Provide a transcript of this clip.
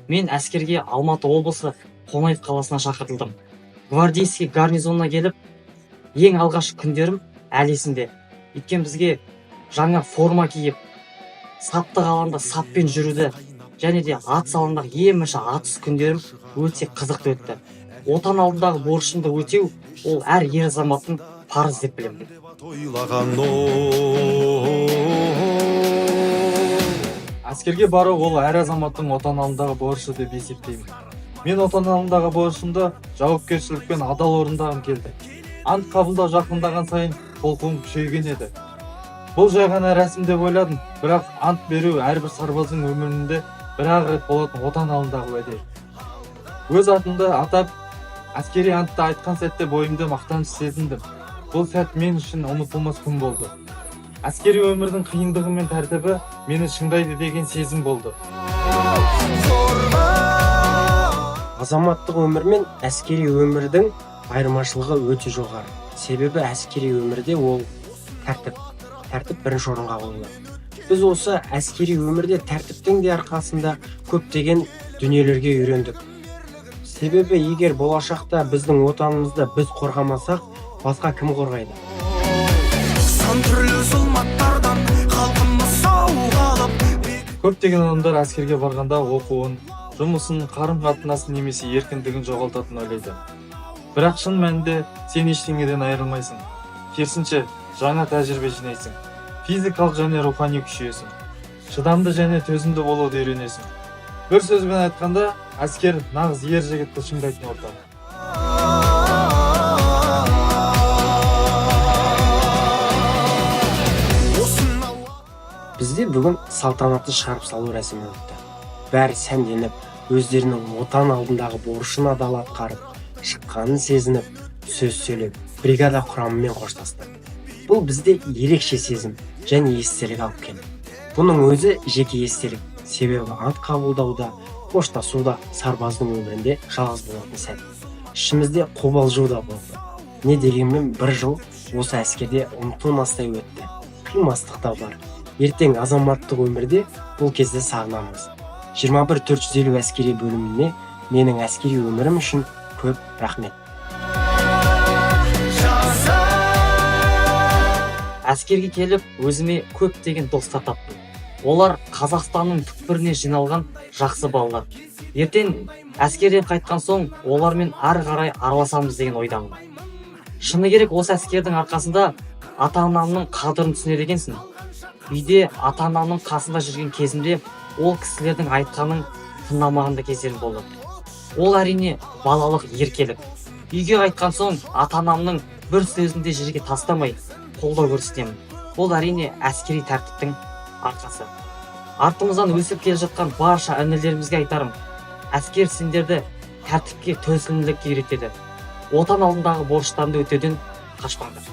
Мен әскерге Алматы облысы Қонаев қаласына шақыртылдым. Гвардейский гарнизонына келіп, ең алғашқы күндерім әлі есімде. Өйткені бізге жаңа форма киіп, саптық алаңда саппен жүруді және де ат салондағы еміші атыс күндерім өте қызықты өтті. Отан алдындағы борышымды өтеу ол әр ер азаматтың парыз деп білемін. Әскерге бару ол әр азаматтың отан алдындағы борышы деп есептеймін. Мен отан алдындағы борышымды жауапкершілікпен адал орындағым келді. Ант қабылдау жақындаған сайын толқуым күшейген еді. Бұл жай ғана рәсім деп ойладым, бірақ ант беру әрбір сарбаздың өмірінде бір-ақ рет болатын отан алдындағы уәде. Өз атымды атап, әскери антты айтқан сәтте бойымды мақтаныш сезіндім. Бұл сәт мен үшін ұмытылмас күн болды. Әскери өмірдің қиындығы мен тәртібі мені шыңдайды деген сезім болды. Азаматтық өмір мен әскери өмірдің айырмашылығы өте жоғары. Себебі әскери өмірде ол тәртіп бірінші орынға қойылады. Біз осы әскери өмірде тәртіптің де арқасында көптеген дүниелерге үйрендік. Себебі егер болашақта біздің отанымызды біз қорғамасақ, басқа кім қорғайды? Көптеген адамдар әскерге барғанда оқуын, жұмысын, қарым-қатынасын немесе еркіндігін жоғалтатын ойлайды. Бірақ шын мәнінде сен ештеңеден айырылмайсың. Керісінше, жаңа тәжірибе жинайсың. Физикалық және рухани күшейесің. Шыдамды және төзімді болуды үйренесің. Бір сөзбен айтқанда, әскер нағыз ер жігітті шыңдайтын орта. Бізде бүгін салтанатты шарап салу рәсімі өтті. Бәрі сәнденіп, өздерінің отан алдындағы борышын адал атқарып, шыққанын сезініп, сөз сөйлеп, бригада құрамымен қоштасты. Бұл бізде ерекше сезім және естелік алып келді. Бұның өзі жеке естелік, себебі ант қабылдауда, қоштасуда сарбаздың өмірінде жалғыз болатын сәт. Ішімізде қобалжу да болды. Не дегенмен бір жыл осы әскерде ұмытылмастай өтті. Қимастық та бар. Ертең азаматтық өмірде бұл кезде сағынамыз. 21450 әскери бөліміне менің әскери өмірім үшін көп рахмет. Әскерге келіп, өзіме көптеген достар таптым. Олар Қазақстанның түкпіріне жиналған жақсы балалар. Ертең әскерден қайтқан соң олармен ары қарай араласамыз деген ойдамын. Шыны керек, осы әскердің арқасында ата-анамның қадірін түсінеді екенсің. Үйде ата-анамның қасында жүрген кезімде ол кісілердің айтқанын тыңдамаған да кездерім болды. Ол әрине балалық еркелік. Үйге қайтқан соң ата-анамның бір сөзінде жерге тастамай қолдау көрсетемін. Ол әрине әскери тәртіптің арқасы. Артымыздан өсіп келе жатқан барша інілерімізге айтарым: әскер сендерді тәртіпке, төзімділікке үйретеді. Отан алдындағы борыштарыңды өтеуден қашпаңдар.